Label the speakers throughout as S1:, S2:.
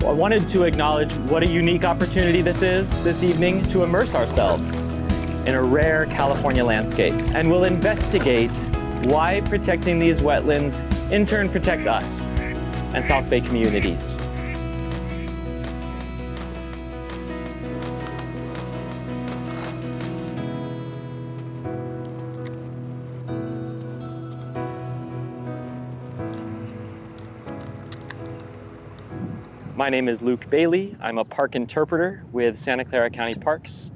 S1: I wanted to acknowledge what a unique opportunity this is this evening to immerse ourselves in a rare California landscape. And we'll investigate why protecting these wetlands in turn protects us and South Bay communities. My name is Luke Bailey. I'm a park interpreter with Santa Clara County Parks.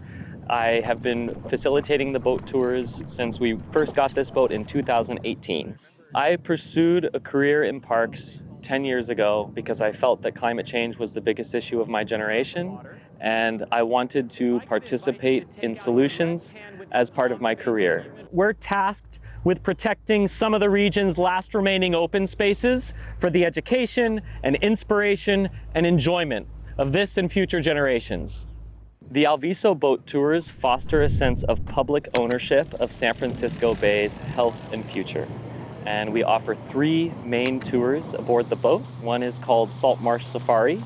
S1: I have been facilitating the boat tours since we first got this boat in 2018. I pursued a career in parks 10 years ago because I felt that climate change was the biggest issue of my generation, and I wanted to participate in solutions as part of my career. We're tasked with protecting some of the region's last remaining open spaces for the education and inspiration and enjoyment of this and future generations. The Alviso boat tours foster a sense of public ownership of San Francisco Bay's health and future. And we offer 3 main tours aboard the boat. One is called Salt Marsh Safari,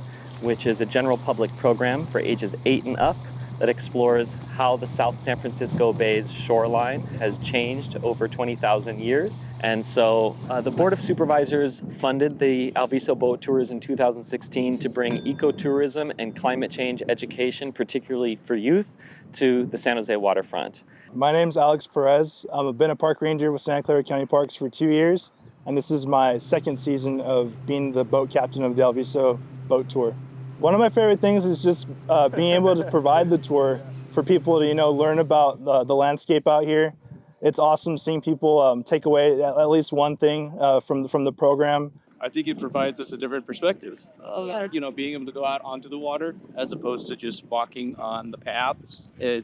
S1: which is a general public program for ages 8 and up that explores how the South San Francisco Bay's shoreline has changed over 20,000 years. And so the Board of Supervisors funded the Alviso boat tours in 2016 to bring ecotourism and climate change education, particularly for youth, to the San Jose waterfront.
S2: My name's Alex Perez. I've been a park ranger with Santa Clara County Parks for 2 years, and this is my second season of being the boat captain of the Alviso boat tour. One of my favorite things is just being able to provide the tour for people to, learn about the landscape out here. It's awesome seeing people take away at least one thing from the program.
S3: I think it provides us a different perspective, being able to go out onto the water as opposed to just walking on the paths. So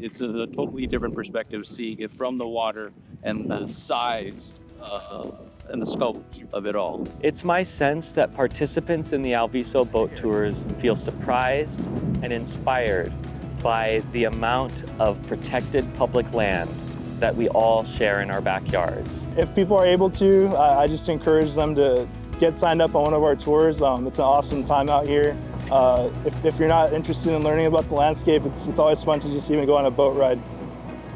S3: it's a totally different perspective, seeing it from the water and the size and the scope of it all.
S1: It's my sense that participants in the Alviso boat tours feel surprised and inspired by the amount of protected public land that we all share in our backyards.
S2: If people are able to, I just encourage them to get signed up on one of our tours. It's an awesome time out here. If you're not interested in learning about the landscape, it's always fun to just even go on a boat ride.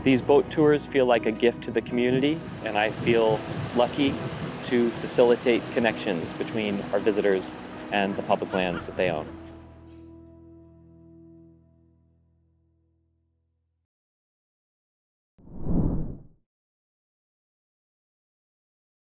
S1: These boat tours feel like a gift to the community, and I feel lucky to facilitate connections between our visitors and the public lands that they own.